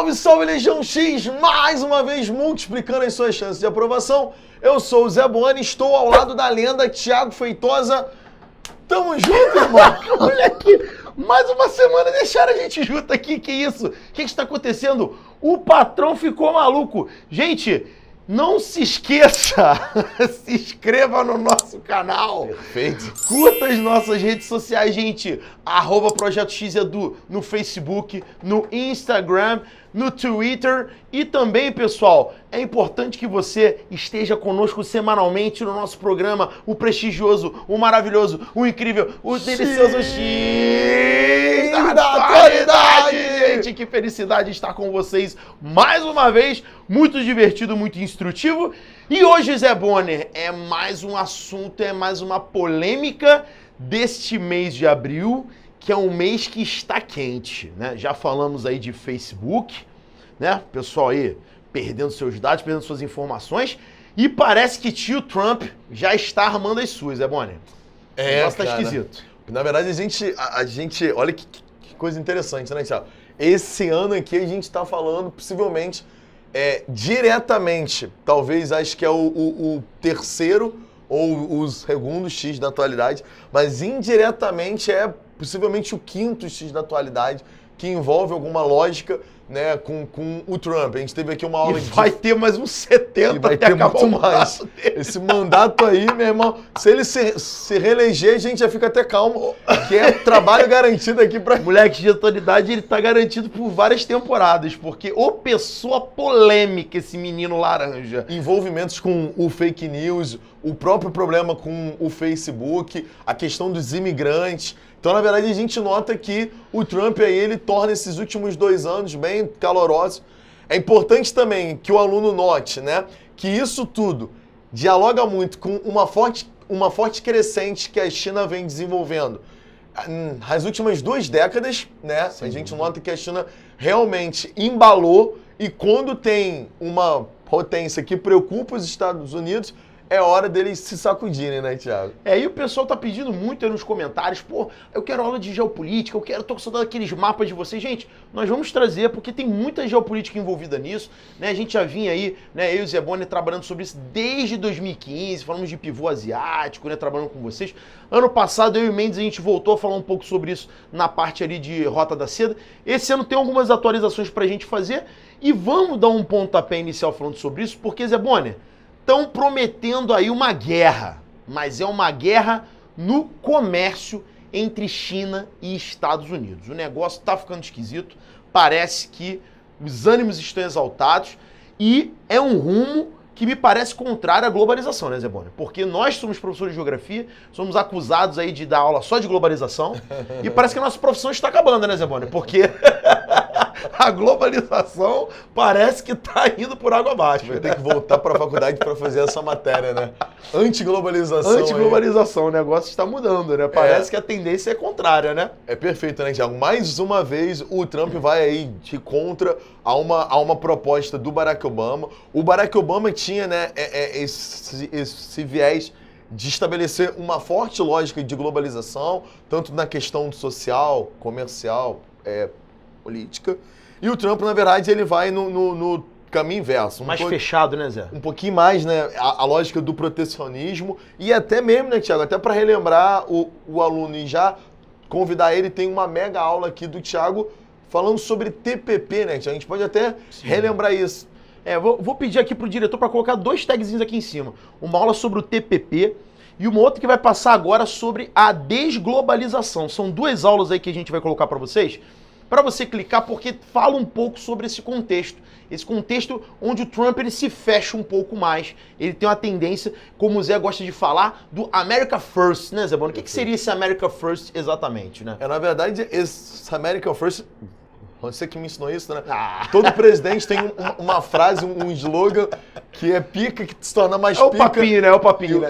Salve, salve, Legião X! Mais uma vez multiplicando as suas chances de aprovação. Eu sou o Zé Boni, estou ao lado da lenda Thiago Feitosa. Tamo junto, irmão! Olha aqui, mais uma semana deixaram a gente junto aqui, que isso? O que está acontecendo? O patrão ficou maluco. Gente, não se esqueça, se inscreva no nosso canal. Perfeito. Curta as nossas redes sociais, gente. @Projeto X Edu no Facebook, no Instagram, no Twitter e também, pessoal, é importante que você esteja conosco semanalmente no nosso programa, o prestigioso, o maravilhoso, o incrível, o delicioso X da atualidade. Gente, que felicidade estar com vocês mais uma vez, muito divertido, muito instrutivo. E hoje, Zé Bonner, é mais um assunto, é mais uma polêmica deste mês de abril, que é um mês que está quente, né? Já falamos aí de Facebook, né? Pessoal aí perdendo seus dados, perdendo suas informações, e parece que tio Trump já está armando as suas, Zé Bonner. O negócio tá esquisito. Na verdade, a gente olha que coisa interessante, né, Thiago? Esse ano aqui a gente está falando, possivelmente, diretamente, talvez acho que é o terceiro ou o segundo X da atualidade, mas indiretamente é possivelmente o quinto X da atualidade, que envolve alguma lógica, né, com o Trump. A gente teve aqui uma aula e vai ter mais uns 70 e vai até ter acabar muito o mais. mandato dele. Esse mandato aí, meu irmão, se ele se reeleger, a gente já fica até calmo, que é trabalho garantido aqui pra... Moleque, de atualidade, ele tá garantido por várias temporadas, porque ô pessoa polêmica esse menino laranja. Envolvimentos com o fake news, o próprio problema com o Facebook, a questão dos imigrantes. Então, na verdade, a gente nota que o Trump aí, ele torna esses últimos 2 anos bem calorosos. É importante também que o aluno note, né, que isso tudo dialoga muito com uma forte crescente que a China vem desenvolvendo. Nas últimas 2 décadas, né, a gente nota que a China realmente embalou, e quando tem uma potência que preocupa os Estados Unidos, é hora deles se sacudirem, né, Thiago? E o pessoal tá pedindo muito aí nos comentários, pô, eu quero aula de geopolítica, tô com saudade daqueles mapas de vocês. Gente, nós vamos trazer, porque tem muita geopolítica envolvida nisso, né? A gente já vinha aí, né, eu e o Zé Bonner trabalhando sobre isso desde 2015, falamos de pivô asiático, né, trabalhando com vocês. Ano passado, eu e o Mendes, a gente voltou a falar um pouco sobre isso na parte ali de Rota da Seda. Esse ano tem algumas atualizações pra gente fazer, e vamos dar um pontapé inicial falando sobre isso, porque, Zé Bonner, estão prometendo aí uma guerra, mas é uma guerra no comércio entre China e Estados Unidos. O negócio está ficando esquisito, parece que os ânimos estão exaltados e é um rumo que me parece contrário à globalização, né, Zé Bonner? Porque nós somos professores de geografia, somos acusados aí de dar aula só de globalização e parece que a nossa profissão está acabando, né, Zé Bonner? Porque a globalização parece que tá indo por água abaixo. Vai ter que voltar para a faculdade para fazer essa matéria, né? Antiglobalização. Antiglobalização, o negócio está mudando, né? Parece que a tendência é contrária, né? É perfeito, né, Thiago? Mais uma vez, o Trump vai aí de contra a uma proposta do Barack Obama. O Barack Obama tinha, né, esse viés de estabelecer uma forte lógica de globalização, tanto na questão social, comercial, política. E o Trump, na verdade, ele vai no caminho inverso. Mais fechado, né, Zé? Um pouquinho mais, né, a lógica do protecionismo. E até mesmo, né, Thiago, até para relembrar o aluno e já convidar ele, tem uma mega aula aqui do Thiago falando sobre TPP, né, Thiago? A gente pode até relembrar isso. Vou pedir aqui pro diretor para colocar 2 tagzinhos aqui em cima. Uma aula sobre o TPP e uma outra que vai passar agora sobre a desglobalização. São 2 aulas aí que a gente vai colocar para vocês, para você clicar, porque fala um pouco sobre esse contexto onde o Trump ele se fecha um pouco mais, ele tem uma tendência, como o Zé gosta de falar, do America First, né, Zé Bono? O que seria esse America First exatamente, né? Na verdade, esse America First, você que me ensinou isso, né? Todo presidente tem uma frase, um slogan que é pica, que se torna mais pica. É o papinho, né?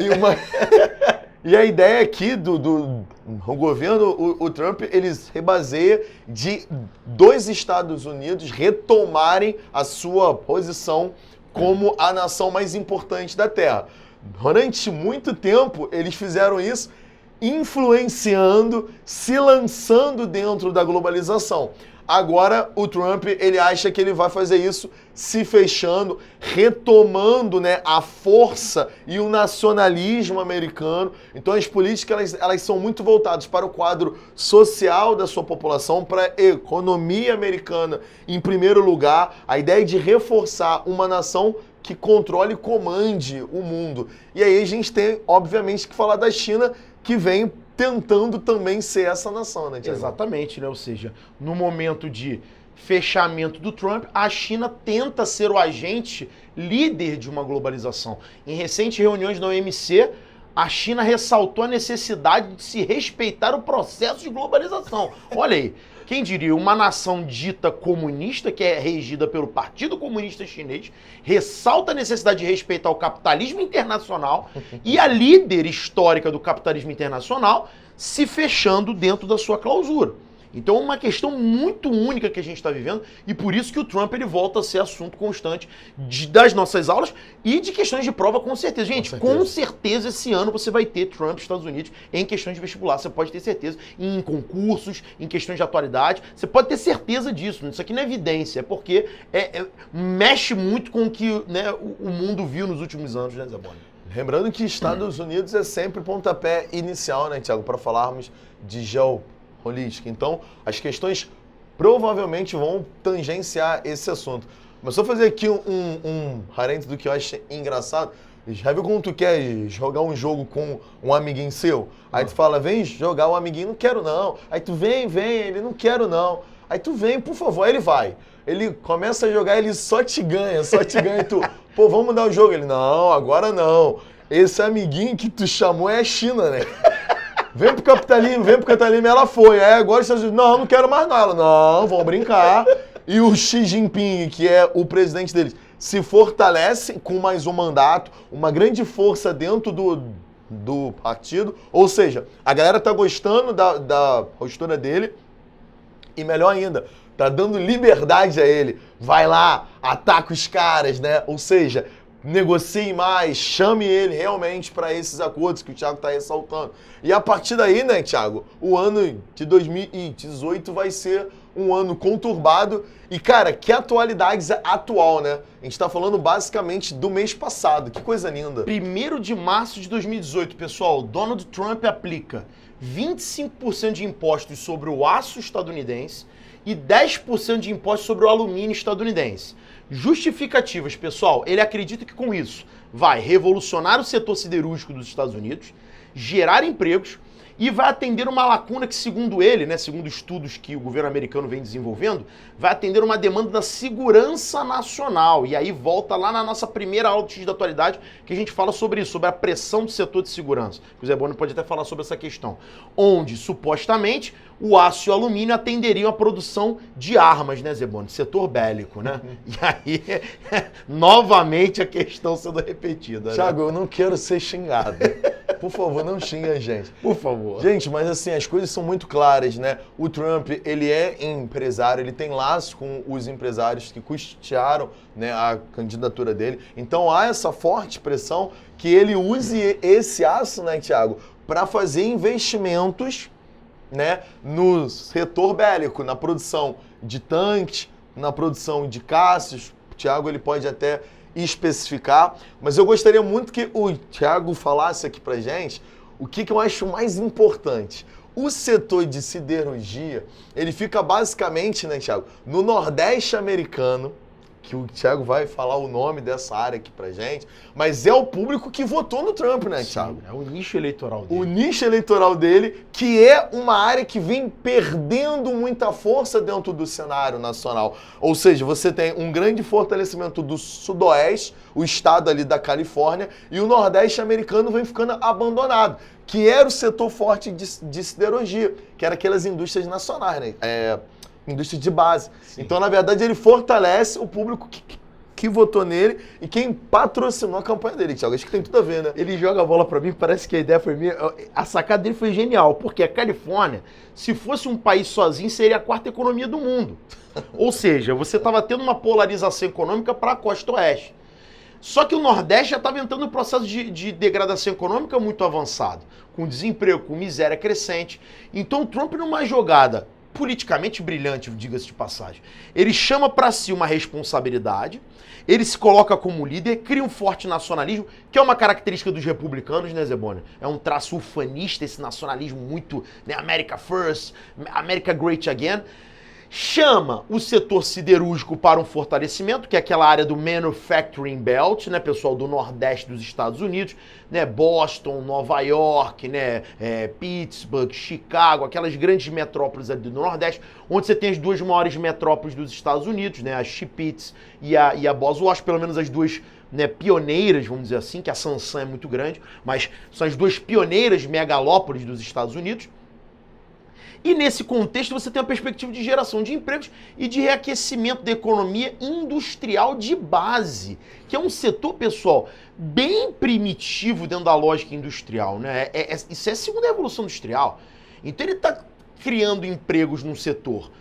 E a ideia aqui do governo, o Trump, eles rebaseia de 2 Estados Unidos retomarem a sua posição como a nação mais importante da Terra. Durante muito tempo, eles fizeram isso influenciando, se lançando dentro da globalização. Agora, o Trump, ele acha que ele vai fazer isso se fechando, retomando, né, a força e o nacionalismo americano. Então, as políticas, elas são muito voltadas para o quadro social da sua população, para a economia americana em primeiro lugar. A ideia de reforçar uma nação que controle e comande o mundo. E aí a gente tem, obviamente, que falar da China, que vem tentando também ser essa nação, né, Thiago? Exatamente, né? Ou seja, no momento de fechamento do Trump, a China tenta ser o agente líder de uma globalização. Em recentes reuniões da OMC, a China ressaltou a necessidade de se respeitar o processo de globalização. Olha aí, quem diria, uma nação dita comunista, que é regida pelo Partido Comunista Chinês, ressalta a necessidade de respeitar o capitalismo internacional e a líder histórica do capitalismo internacional se fechando dentro da sua clausura. Então é uma questão muito única que a gente está vivendo e por isso que o Trump ele volta a ser assunto constante das nossas aulas e de questões de prova com certeza. Gente, com certeza esse ano você vai ter Trump Estados Unidos em questões de vestibular, você pode ter certeza, em concursos, em questões de atualidade, você pode ter certeza disso. Isso aqui não é evidência, é porque mexe muito com o que, né, o mundo viu nos últimos anos, né, Zé Boni? Lembrando que Estados Unidos é sempre pontapé inicial, né, Thiago, para falarmos de geopolítica. Então, as questões provavelmente vão tangenciar esse assunto. Mas só fazer aqui um parênteses do que eu acho engraçado. Já viu quando tu quer jogar um jogo com um amiguinho seu? Aí tu fala, vem jogar o amiguinho, não quero não. Aí tu vem, ele não quero não. Aí tu vem, por favor, aí ele vai. Ele começa a jogar, ele só te ganha e tu, pô, vamos mudar o jogo. Ele, não, agora não. Esse amiguinho que tu chamou é a China, né? Vem pro capitalismo, ela foi. Aí agora você diz, não quero mais não. Ela, não, vamos brincar. E o Xi Jinping, que é o presidente deles, se fortalece com mais um mandato, uma grande força dentro do partido. Ou seja, a galera tá gostando da postura dele e melhor ainda, tá dando liberdade a ele. Vai lá, ataca os caras, né? Ou seja, negocie mais, chame ele realmente para esses acordos que o Thiago está ressaltando. E a partir daí, né, Thiago, o ano de 2018 vai ser um ano conturbado. E, cara, que atualidade atual, né? A gente está falando basicamente do mês passado. Que coisa linda. 1º de março de 2018, pessoal, Donald Trump aplica 25% de impostos sobre o aço estadunidense e 10% de impostos sobre o alumínio estadunidense. Justificativas, pessoal, ele acredita que com isso vai revolucionar o setor siderúrgico dos Estados Unidos, gerar empregos e vai atender uma lacuna que, segundo ele, né, segundo estudos que o governo americano vem desenvolvendo, vai atender uma demanda da segurança nacional. E aí volta lá na nossa primeira aula de da atualidade que a gente fala sobre isso, sobre a pressão do setor de segurança. O Zé Boni pode até falar sobre essa questão. Onde, supostamente, o aço e o alumínio atenderiam a produção de armas, né, Zé Boni? Setor bélico, né? E aí, novamente, a questão sendo repetida. Thiago, eu não quero ser xingado. Por favor, não xingue a gente. Por favor. Gente, mas assim, as coisas são muito claras, né? O Trump, ele é empresário, ele tem laços com os empresários que custearam, né, a candidatura dele. Então há essa forte pressão que ele use esse aço, né, Thiago, para fazer investimentos, né, no setor bélico, na produção de tanques, na produção de caças. O Thiago, ele pode até especificar, mas eu gostaria muito que o Thiago falasse aqui pra gente o que eu acho mais importante. O setor de siderurgia, ele fica basicamente, né, Thiago, no Nordeste americano, que o Thiago vai falar o nome dessa área aqui pra gente, mas é o público que votou no Trump, né, Thiago? É o nicho eleitoral dele. O nicho eleitoral dele, que é uma área que vem perdendo muita força dentro do cenário nacional. Ou seja, você tem um grande fortalecimento do Sudoeste, o estado ali da Califórnia, e o Nordeste americano vem ficando abandonado, que era o setor forte de siderurgia, que era aquelas indústrias nacionais, né? Indústria de base. Sim. Então, na verdade, ele fortalece o público que votou nele e quem patrocinou a campanha dele, Thiago. Acho que tem tudo a ver, né? Ele joga a bola pra mim, parece que a ideia foi minha. A sacada dele foi genial, porque a Califórnia, se fosse um país sozinho, seria a 4ª economia do mundo. Ou seja, você estava tendo uma polarização econômica para a costa oeste. Só que o Nordeste já estava entrando num processo de degradação econômica muito avançado, com desemprego, com miséria crescente. Então, o Trump, numa jogada politicamente brilhante, diga-se de passagem. Ele chama para si uma responsabilidade, ele se coloca como líder, cria um forte nacionalismo, que é uma característica dos republicanos, né, Zebônia? É um traço ufanista, esse nacionalismo muito, né, America First, America Great Again. Chama o setor siderúrgico para um fortalecimento, que é aquela área do Manufacturing Belt, né, pessoal do Nordeste dos Estados Unidos, né, Boston, Nova York, né, Pittsburgh, Chicago, aquelas grandes metrópoles ali do Nordeste, onde você tem as duas maiores metrópoles dos Estados Unidos, né, a Schipitz e a Bosworth, pelo menos as duas, né, pioneiras, vamos dizer assim, que a Sansan é muito grande, mas são as duas pioneiras megalópolis dos Estados Unidos. E nesse contexto você tem a perspectiva de geração de empregos e de reaquecimento da economia industrial de base, que é um setor, pessoal, bem primitivo dentro da lógica industrial, né? Isso é a segunda revolução industrial. Então ele está criando empregos num setor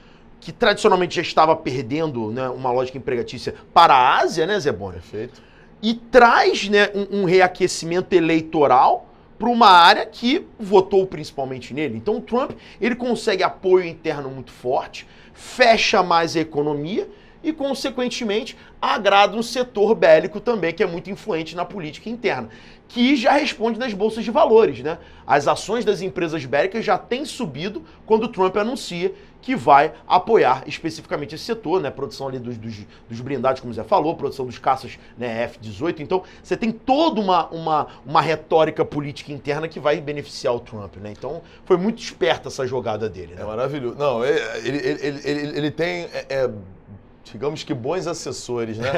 que tradicionalmente já estava perdendo, né, uma lógica empregatícia para a Ásia, né, Zebônia? Perfeito. E traz, né, um reaquecimento eleitoral para uma área que votou principalmente nele. Então o Trump, ele consegue apoio interno muito forte, fecha mais a economia e, consequentemente, agrada um setor bélico também, que é muito influente na política interna, que já responde nas bolsas de valores, né? As ações das empresas bélicas já têm subido quando o Trump anuncia que vai apoiar especificamente esse setor, né? Produção ali dos blindados, como o Zé falou, produção dos caças, né, F-18. Então, você tem toda uma retórica política interna que vai beneficiar o Trump, né? Então, foi muito esperta essa jogada dele, né? É maravilhoso. Não, ele tem... digamos que bons assessores, né?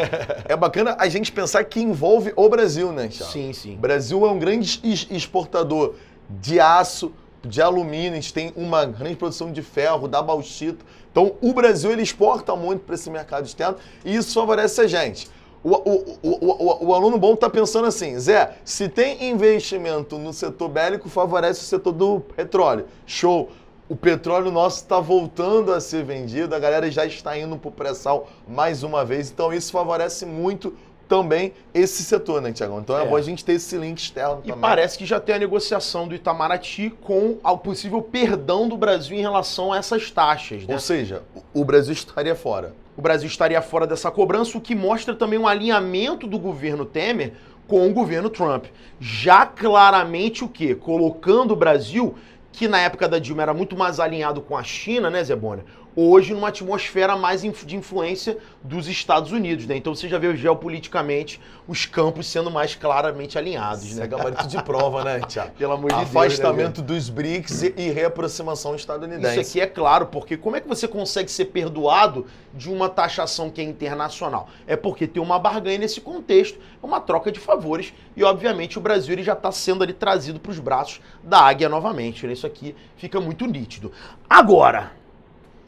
É bacana a gente pensar que envolve o Brasil, né, Thiago? Sim, sim. O Brasil é um grande exportador de aço, de alumínio, a gente tem uma grande produção de ferro, da bauxita. Então, o Brasil, ele exporta muito para esse mercado externo e isso favorece a gente. O aluno bom está pensando assim, Zé, se tem investimento no setor bélico, favorece o setor do petróleo. Show! O petróleo nosso está voltando a ser vendido, a galera já está indo para o pré-sal mais uma vez, então isso favorece muito também esse setor, né, Tiagão? Então é bom a gente ter esse link externo também. E parece que já tem a negociação do Itamaraty com o possível perdão do Brasil em relação a essas taxas, né? Ou seja, o Brasil estaria fora. O Brasil estaria fora dessa cobrança, o que mostra também um alinhamento do governo Temer com o governo Trump. Já claramente o quê? Colocando o Brasil, que na época da Dilma era muito mais alinhado com a China, né, Zebônia? Hoje numa atmosfera mais de influência dos Estados Unidos, né? Então você já vê geopoliticamente os campos sendo mais claramente alinhados, Isso né? é gabarito de prova, né, Thiago? Pelo amor de Deus, afastamento né, dos BRICS e reaproximação estadunidense. Isso aqui é claro, porque como é que você consegue ser perdoado de uma taxação que é internacional? É porque tem uma barganha nesse contexto, é uma troca de favores e, obviamente, o Brasil ele já está sendo ali trazido para os braços da águia novamente, né? Isso aqui fica muito nítido. Agora,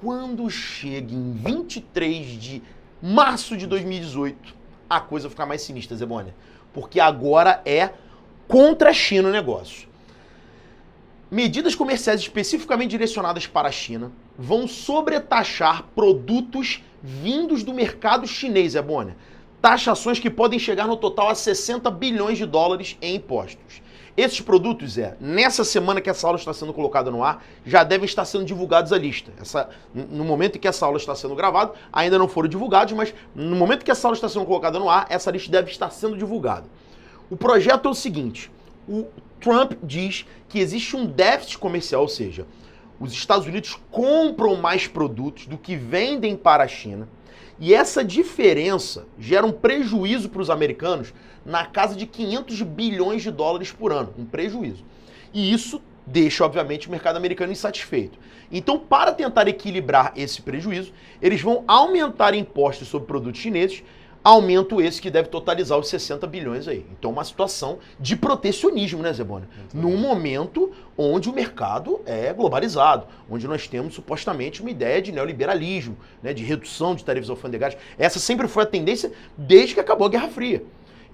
quando chega em 23 de março de 2018, a coisa fica mais sinistra, Zebônia. Porque agora é contra a China o negócio. Medidas comerciais especificamente direcionadas para a China vão sobretaxar produtos vindos do mercado chinês, Zebônia. Taxações que podem chegar no total a 60 bilhões de dólares em impostos. Esses produtos, nessa semana que essa aula está sendo colocada no ar, já devem estar sendo divulgados a lista. No momento em que essa aula está sendo gravada, ainda não foram divulgados, mas no momento que essa aula está sendo colocada no ar, essa lista deve estar sendo divulgada. O projeto é o seguinte, o Trump diz que existe um déficit comercial, ou seja, os Estados Unidos compram mais produtos do que vendem para a China, e essa diferença gera um prejuízo para os americanos na casa de 500 bilhões de dólares por ano, um prejuízo. E isso deixa, obviamente, o mercado americano insatisfeito. Então, para tentar equilibrar esse prejuízo, eles vão aumentar impostos sobre produtos chineses, aumento esse que deve totalizar os 60 bilhões aí. Então, uma situação de protecionismo, né, Zebônia? Num momento onde o mercado é globalizado, onde nós temos supostamente uma ideia de neoliberalismo, né, de redução de tarifas alfandegárias. Essa sempre foi a tendência desde que acabou a Guerra Fria.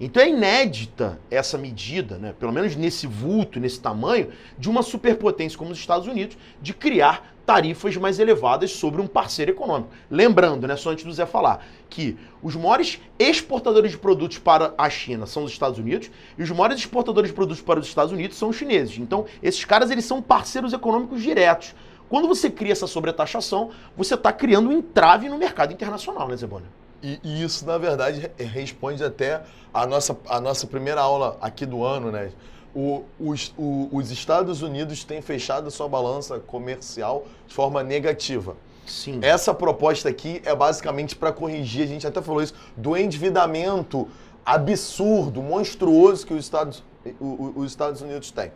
Então é inédita essa medida, né, pelo menos nesse vulto, nesse tamanho, de uma superpotência como os Estados Unidos, de criar tarifas mais elevadas sobre um parceiro econômico. Lembrando, né, só antes do Zé falar, que os maiores exportadores de produtos para a China são os Estados Unidos e os maiores exportadores de produtos para os Estados Unidos são os chineses. Então, esses caras eles são parceiros econômicos diretos. Quando você cria essa sobretaxação, você está criando um entrave no mercado internacional, né, Zeboni? E isso, na verdade, responde até a nossa primeira aula aqui do ano, né? Os Estados Unidos têm fechado a sua balança comercial de forma negativa. Sim. Essa proposta aqui é basicamente para corrigir, a gente até falou isso, do endividamento absurdo, monstruoso que os Estados Unidos têm.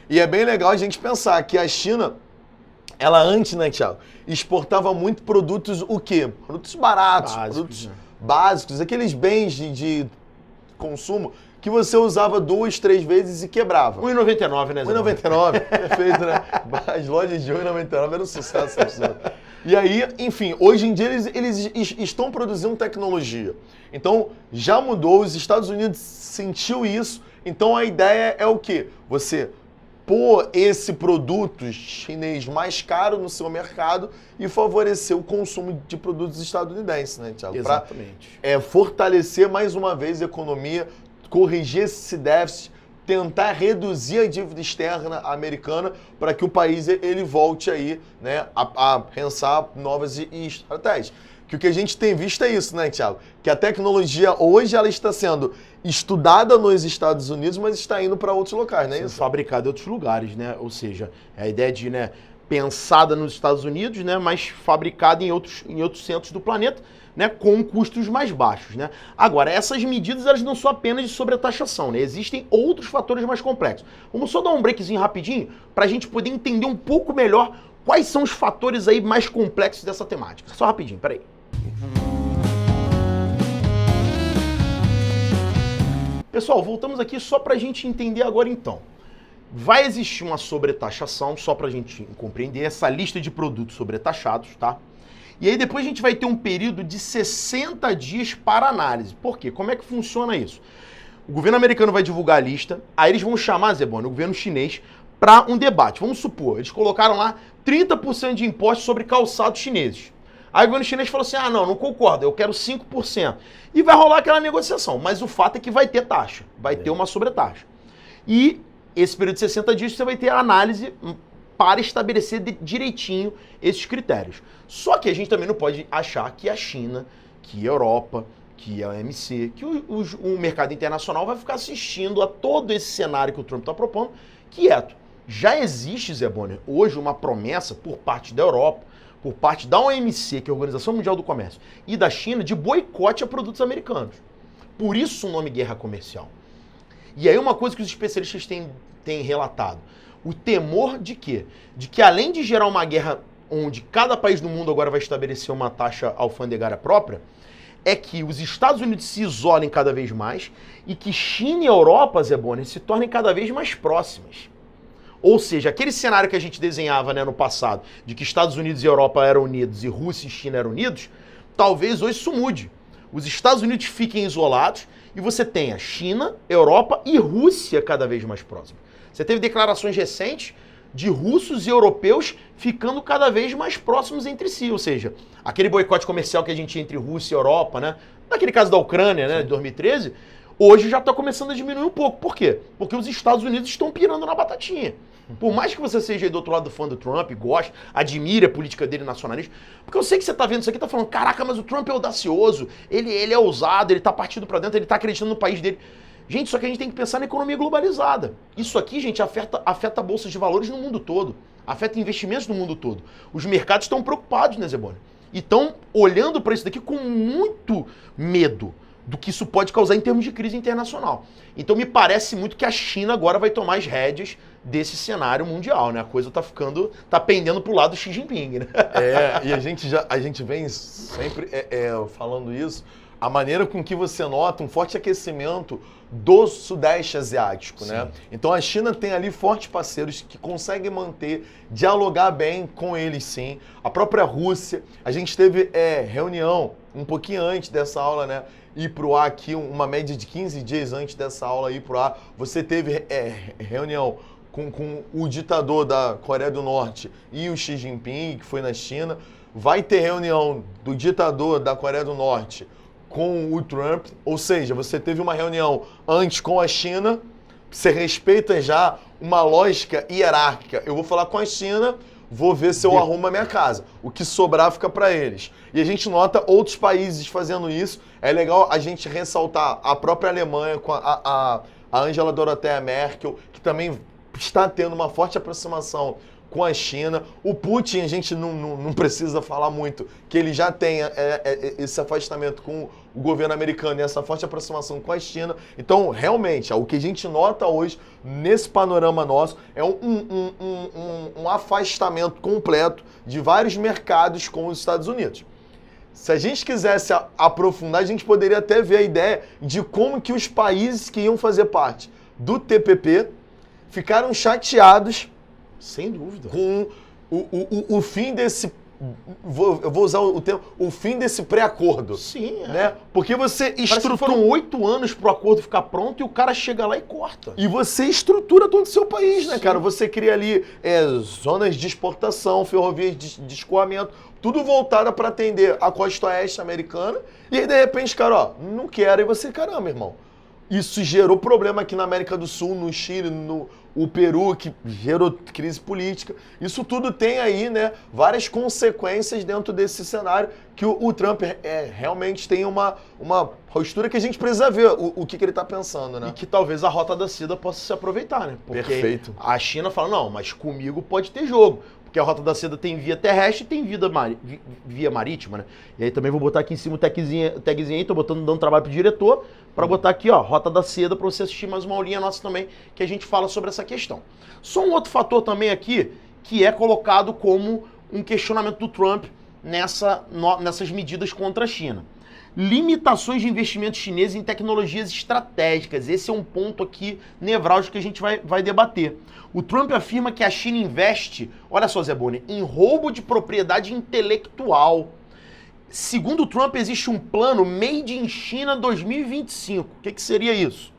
E é bem legal a gente pensar que a China, ela antes, né, Thiago, exportava muito produtos o quê? Produtos baratos, produtos básicos, aqueles bens de consumo que você usava 2, 3 vezes e quebrava. R$1,99, né, Zé? R$1,99, perfeito, né? As lojas de R$1,99 eram um sucesso absurdo. E aí, enfim, hoje em dia eles estão produzindo tecnologia. Então, já mudou, os Estados Unidos sentiu isso, então a ideia é o quê? Você pôr esse produto chinês mais caro no seu mercado e favorecer o consumo de produtos estadunidenses, né, Thiago? Exatamente. Para fortalecer mais uma vez a economia, corrigir esse déficit, tentar reduzir a dívida externa americana para que o país ele volte aí, né, a pensar novas estratégias. Que o que a gente tem visto é isso, né, Thiago? Que a tecnologia hoje ela está sendo estudada nos Estados Unidos, mas está indo para outros locais, não é isso? Fabricada em outros lugares, né? Ou seja, é a ideia de, né, pensada nos Estados Unidos, né, mas fabricada em outros centros do planeta, né, com custos mais baixos, né? Agora, essas medidas elas não são apenas de sobretaxação, né? Existem outros fatores mais complexos. Vamos só dar um breakzinho rapidinho para a gente poder entender um pouco melhor quais são os fatores aí mais complexos dessa temática. Só rapidinho, peraí. Pessoal, voltamos aqui só para a gente entender agora então. Vai existir uma sobretaxação, só para a gente compreender, essa lista de produtos sobretaxados, tá? E aí depois a gente vai ter um período de 60 dias para análise. Por quê? Como é que funciona isso? O governo americano vai divulgar a lista, aí eles vão chamar, Zé Boni, o governo chinês, para um debate. Vamos supor, eles colocaram lá 30% de impostos sobre calçados chineses. Aí o governo chinês falou assim, não concordo, eu quero 5%. E vai rolar aquela negociação, mas o fato é que vai ter taxa, vai ter uma sobretaxa. E esse período de 60 dias você vai ter a análise para estabelecer direitinho esses critérios. Só que a gente também não pode achar que a China, que a Europa, que a OMC, que o mercado internacional vai ficar assistindo a todo esse cenário que o Trump está propondo quieto. Já existe, Zé Bonner, hoje uma promessa por parte da Europa, por parte da OMC, que é a Organização Mundial do Comércio, e da China, de boicote a produtos americanos. Por isso o nome guerra comercial. E aí uma coisa que os especialistas têm relatado, o temor de quê? De que além de gerar uma guerra onde cada país do mundo agora vai estabelecer uma taxa alfandegária própria, é que os Estados Unidos se isolem cada vez mais e que China e Europa, Zé Bonner, se tornem cada vez mais próximas. Ou seja, aquele cenário que a gente desenhava, né, no passado, de que Estados Unidos e Europa eram unidos e Rússia e China eram unidos, talvez hoje isso mude. Os Estados Unidos fiquem isolados e você tenha China, Europa e Rússia cada vez mais próximos. Você teve declarações recentes de russos e europeus ficando cada vez mais próximos entre si. Ou seja, aquele boicote comercial que a gente tinha entre Rússia e Europa, né, naquele caso da Ucrânia, né, de 2013, hoje já está começando a diminuir um pouco. Por quê? Porque os Estados Unidos estão pirando na batatinha. Por mais que você seja aí do outro lado fã do Trump, goste, admire a política dele nacionalista, porque eu sei que você tá vendo isso aqui e tá falando, caraca, mas o Trump é audacioso, ele é ousado, ele tá partindo pra dentro, ele tá acreditando no país dele. Gente, só que a gente tem que pensar na economia globalizada. Isso aqui, gente, afeta bolsas de valores no mundo todo, afeta investimentos no mundo todo. Os mercados estão preocupados, né, Zé Bonner? E estão olhando para isso daqui com muito medo do que isso pode causar em termos de crise internacional. Então me parece muito que a China agora vai tomar as rédeas desse cenário mundial, né? A coisa tá pendendo pro lado do Xi Jinping, né? E a gente vem sempre falando isso, a maneira com que você nota um forte aquecimento do Sudeste Asiático, né? Então a China tem ali fortes parceiros que conseguem dialogar bem com eles, sim. A própria Rússia, a gente teve reunião um pouquinho antes dessa aula, né? Ir pro ar aqui, uma média de 15 dias antes dessa aula ir pro ar. Você teve reunião com o ditador da Coreia do Norte e o Xi Jinping, que foi na China. Vai ter reunião do ditador da Coreia do Norte com o Trump, ou seja, você teve uma reunião antes com a China, você respeita já uma lógica hierárquica. Eu vou falar com a China, vou ver se eu arrumo a minha casa. O que sobrar fica para eles. E a gente nota outros países fazendo isso. É legal a gente ressaltar a própria Alemanha com a Angela Dorothea Merkel, que também está tendo uma forte aproximação com a China. O Putin, a gente não precisa falar muito, que ele já tem esse afastamento com o governo americano e essa forte aproximação com a China. Então, realmente, o que a gente nota hoje, nesse panorama nosso, é um afastamento completo de vários mercados com os Estados Unidos. Se a gente quisesse aprofundar, a gente poderia até ver a ideia de como que os países que iam fazer parte do TPP ficaram chateados, sem dúvida, com o fim desse... Eu vou usar o termo, o fim desse pré-acordo. Sim, né? Porque você estrutura... Foram 8 anos pro acordo ficar pronto e o cara chega lá e corta. E você estrutura todo o seu país, né, Sim. cara? Você cria ali zonas de exportação, ferrovias de escoamento, tudo voltada para atender a costa oeste americana. E aí, de repente, cara, ó, não quero. E você, caramba, irmão. Isso gerou problema aqui na América do Sul, no Chile, no Peru, que gerou crise política. Isso tudo tem aí, né, várias consequências dentro desse cenário que o Trump realmente tem uma postura que a gente precisa ver o que ele está pensando, né? E que talvez a Rota da Seda possa se aproveitar, né? Porque Perfeito. a China fala, não, mas comigo pode ter jogo. Porque a Rota da Seda tem via terrestre e tem via marítima, né? E aí também vou botar aqui em cima o tagzinho aí, tô dando trabalho pro diretor, para botar aqui, ó, Rota da Seda, para você assistir mais uma aulinha nossa também, que a gente fala sobre essa questão. Só um outro fator também aqui, que é colocado como um questionamento do Trump nessas medidas contra a China. Limitações de investimentos chineses em tecnologias estratégicas. Esse é um ponto aqui nevrálgico que a gente vai debater. O Trump afirma que a China investe, olha só, Zé Boni, em roubo de propriedade intelectual. Segundo o Trump, existe um plano Made in China 2025. O que seria isso?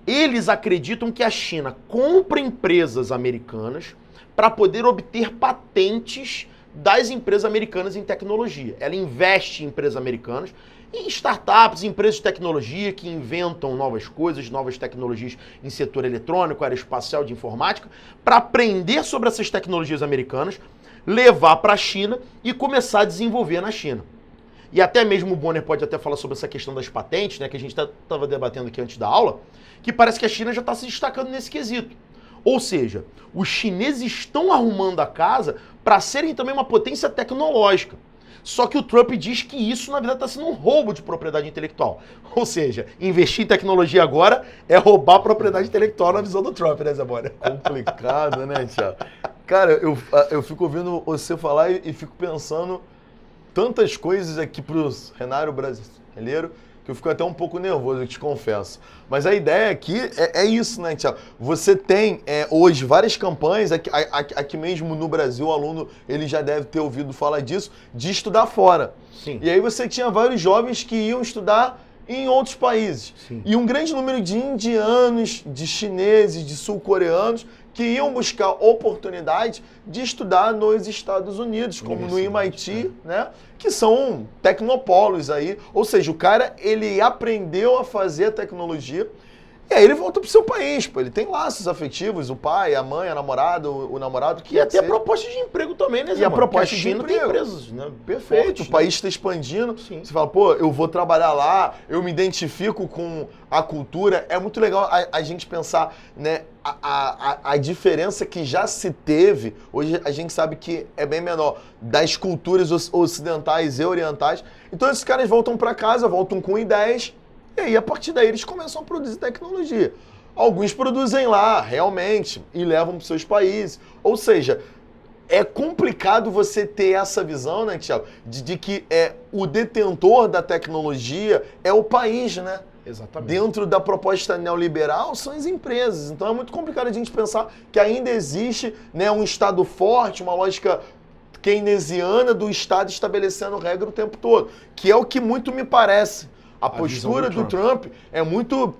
Eles acreditam que a China compra empresas americanas para poder obter patentes das empresas americanas em tecnologia. Ela investe em empresas americanas, em startups, empresas de tecnologia que inventam novas coisas, novas tecnologias em setor eletrônico, aeroespacial, de informática, para aprender sobre essas tecnologias americanas, levar para a China e começar a desenvolver na China. E até mesmo o Bonner pode até falar sobre essa questão das patentes, né, que a gente estava debatendo aqui antes da aula, que parece que a China já está se destacando nesse quesito. Ou seja, os chineses estão arrumando a casa para serem também uma potência tecnológica. Só que o Trump diz que isso, na verdade, está sendo um roubo de propriedade intelectual. Ou seja, investir em tecnologia agora é roubar propriedade intelectual na visão do Trump, né, Zé Bonner? Complicado, né, Thiago? Cara, eu fico ouvindo você falar e fico pensando tantas coisas aqui pro cenário brasileiro que eu fico até um pouco nervoso, eu te confesso. Mas a ideia aqui é isso, né, Thiago? Você tem hoje várias campanhas, aqui mesmo no Brasil, o aluno ele já deve ter ouvido falar disso, de estudar fora. Sim. E aí você tinha vários jovens que iam estudar em outros países. Sim. E um grande número de indianos, de chineses, de sul-coreanos, que iam buscar oportunidade de estudar nos Estados Unidos, como no MIT, né? Que são tecnopolos aí. Ou seja, o cara, ele aprendeu a fazer a tecnologia e aí ele volta pro seu país, pô. Ele tem laços afetivos, o pai, a mãe, a namorada, o namorado. Que e até a proposta de emprego também, né, Zé? E a proposta de emprego. Tem empresas, né? Perfeito. Fortes, o país está expandindo. Sim. Você fala, pô, eu vou trabalhar lá, eu me identifico com a cultura. É muito legal a gente pensar, né, a diferença que já se teve. Hoje a gente sabe que é bem menor das culturas ocidentais e orientais. Então esses caras voltam para casa, voltam com ideias. E aí, a partir daí, eles começam a produzir tecnologia. Alguns produzem lá, realmente, e levam para os seus países. Ou seja, é complicado você ter essa visão, né, Thiago, de que o detentor da tecnologia é o país, né? Exatamente. Dentro da proposta neoliberal são as empresas. Então é muito complicado a gente pensar que ainda existe, né, um Estado forte, uma lógica keynesiana do Estado estabelecendo regra o tempo todo. Que é o que muito me parece. A postura do Trump é muito,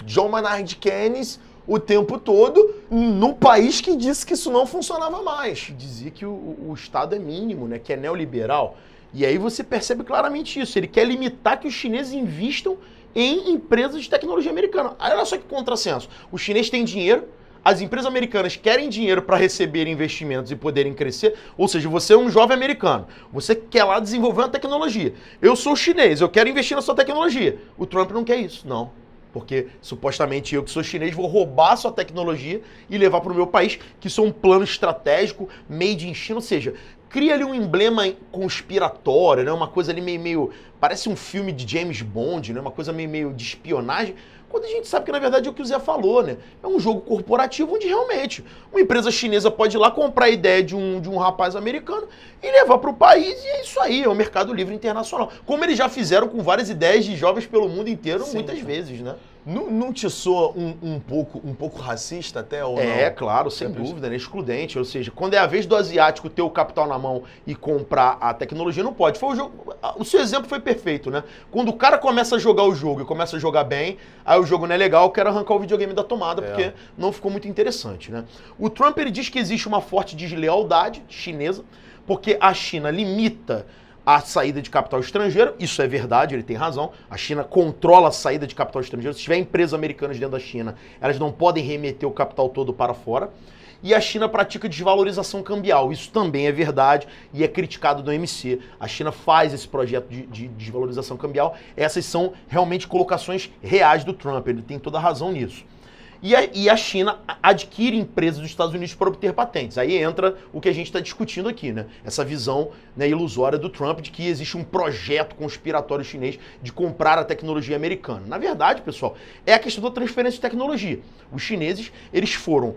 John Maynard Keynes o tempo todo no país que disse que isso não funcionava mais. Dizia que o Estado é mínimo, né, que é neoliberal. E aí você percebe claramente isso. Ele quer limitar que os chineses invistam em empresas de tecnologia americana. Aí olha só que contrassenso. O chinês tem dinheiro, as empresas americanas querem dinheiro para receber investimentos e poderem crescer, ou seja, você é um jovem americano, você quer lá desenvolver uma tecnologia. Eu sou chinês, eu quero investir na sua tecnologia. O Trump não quer isso, não. Porque supostamente eu que sou chinês vou roubar a sua tecnologia e levar para o meu país, que isso é um plano estratégico made in China, ou seja, cria ali um emblema conspiratório, né? Uma coisa ali meio parece um filme de James Bond, né? Uma coisa meio de espionagem, quando a gente sabe que na verdade é o que o Zé falou, né? É um jogo corporativo onde realmente uma empresa chinesa pode ir lá comprar a ideia de um rapaz americano e levar para o país, e é isso aí, é o mercado livre internacional. Como eles já fizeram com várias ideias de jovens pelo mundo inteiro, sim, muitas vezes, né? Não te soa um pouco racista até, ou não? É, claro, sem dúvida, né? Excludente. Ou seja, quando é a vez do asiático ter o capital na mão e comprar a tecnologia, não pode. Foi o jogo. O seu exemplo foi perfeito, né? Quando o cara começa a jogar o jogo e começa a jogar bem, aí o jogo não é legal, eu quero arrancar o videogame da tomada, porque não ficou muito interessante, né? O Trump, ele diz que existe uma forte deslealdade chinesa, porque a China limita a saída de capital estrangeiro, isso é verdade, ele tem razão. A China controla a saída de capital estrangeiro. Se tiver empresas americanas dentro da China, elas não podem remeter o capital todo para fora. E a China pratica desvalorização cambial. Isso também é verdade e é criticado do OMC. A China faz esse projeto de desvalorização cambial. Essas são realmente colocações reais do Trump. Ele tem toda a razão nisso. E a China adquire empresas dos Estados Unidos para obter patentes. Aí entra o que a gente está discutindo aqui, né? Essa visão, né, ilusória do Trump de que existe um projeto conspiratório chinês de comprar a tecnologia americana. Na verdade, pessoal, é a questão da transferência de tecnologia. Os chineses, eles foram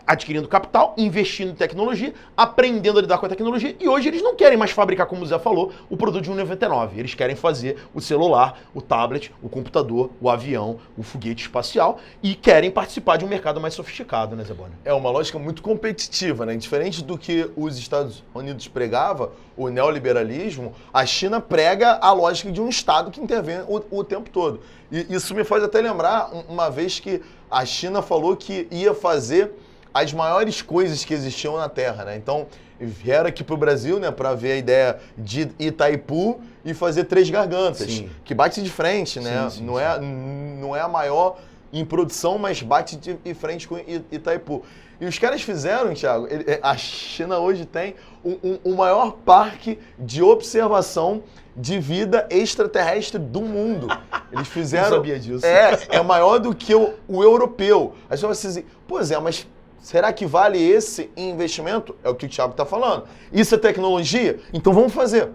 adquirindo capital, investindo em tecnologia, aprendendo a lidar com a tecnologia, e hoje eles não querem mais fabricar, como o Zé falou, o produto de 1,99. Eles querem fazer o celular, o tablet, o computador, o avião, o foguete espacial, e querem participar de um mercado mais sofisticado, né, Zé Bonner? É uma lógica muito competitiva, né? Diferente do que os Estados Unidos pregava, o neoliberalismo, a China prega a lógica de um Estado que intervém o tempo todo. E isso me faz até lembrar uma vez que a China falou que ia fazer as maiores coisas que existiam na Terra, né? Então, vieram aqui pro Brasil, né, para ver a ideia de Itaipu e fazer Três Gargantas, sim, que bate de frente, né? Sim, não é a maior em produção, mas bate de frente com Itaipu. E os caras fizeram, Thiago, a China hoje tem o maior parque de observação de vida extraterrestre do mundo. Eles fizeram... Eu sabia disso. É maior do que o europeu. Aí você vai dizer, pô, Zé, mas será que vale esse investimento? É o que o Thiago está falando. Isso é tecnologia? Então vamos fazer.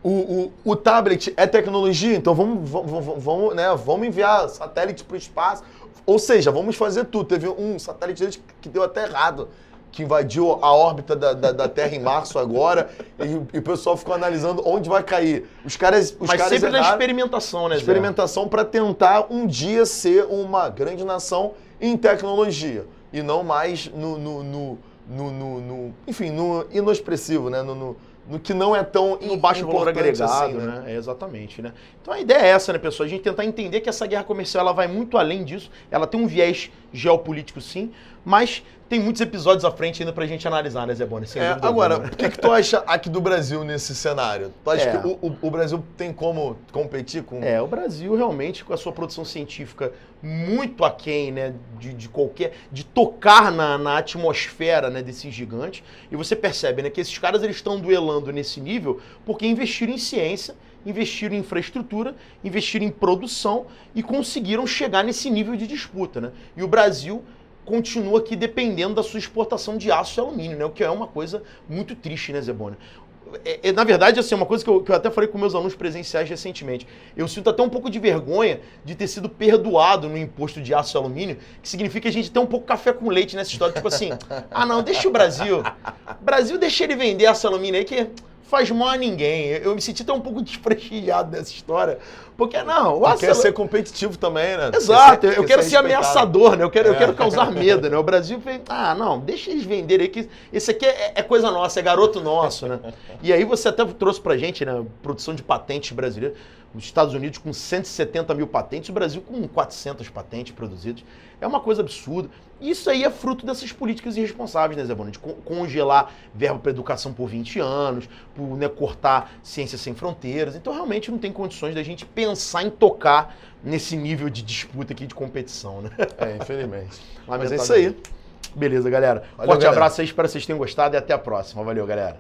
O tablet é tecnologia? Então vamos enviar satélite para o espaço. Ou seja, vamos fazer tudo. Teve um satélite deles que deu até errado, que invadiu a órbita da Terra em março agora, e o pessoal ficou analisando onde vai cair. Os caras sempre na experimentação, né, Zé? Experimentação para tentar um dia ser uma grande nação em tecnologia. E não mais no inexpressivo, né? No que não é tão no baixo valor agregado, assim, né? Exatamente, né? Então a ideia é essa, né, pessoal? A gente tentar entender que essa guerra comercial ela vai muito além disso. Ela tem um viés geopolítico, sim, mas tem muitos episódios à frente ainda pra gente analisar, né, Zé Bonner? Agora, o que tu acha aqui do Brasil nesse cenário? Tu acha que o Brasil tem como competir com... O Brasil realmente, com a sua produção científica muito aquém, né, de tocar na atmosfera, né, desses gigantes, e você percebe, né, que esses caras eles estão duelando nesse nível porque investiram em ciência, investiram em infraestrutura, investiram em produção e conseguiram chegar nesse nível de disputa, né? E o Brasil continua aqui dependendo da sua exportação de aço e alumínio, né? O que é uma coisa muito triste, né, Zé Bonner? Na verdade, assim, uma coisa que eu até falei com meus alunos presenciais recentemente. Eu sinto até um pouco de vergonha de ter sido perdoado no imposto de aço e alumínio, que significa que a gente tem um pouco café com leite nessa história. Tipo assim, não, deixa o Brasil. Brasil, deixa ele vender aço e alumínio aí que faz mal a ninguém. Eu me senti até um pouco desprestigiado dessa história. Porque, não... Tu quer ser competitivo também, né? Exato. Eu quero ser ameaçador, né? Eu quero causar medo, né? O Brasil fez... não, deixa eles venderem aí, que esse aqui é coisa nossa, é garoto nosso, né? E aí você até trouxe pra gente, né? Produção de patentes brasileiras. Os Estados Unidos com 170 mil patentes, o Brasil com 400 patentes produzidas. É uma coisa absurda. Isso aí é fruto dessas políticas irresponsáveis, né, Zé Bonner? De congelar verba para educação por 20 anos, por, né, cortar ciência sem fronteiras. Então, realmente, não tem condições da gente pensar em tocar nesse nível de disputa aqui, de competição, né? Infelizmente. Mas é isso aí. Beleza, galera. Valeu, Forte galera. abraço aí, espero que vocês tenham gostado e até a próxima. Valeu, galera.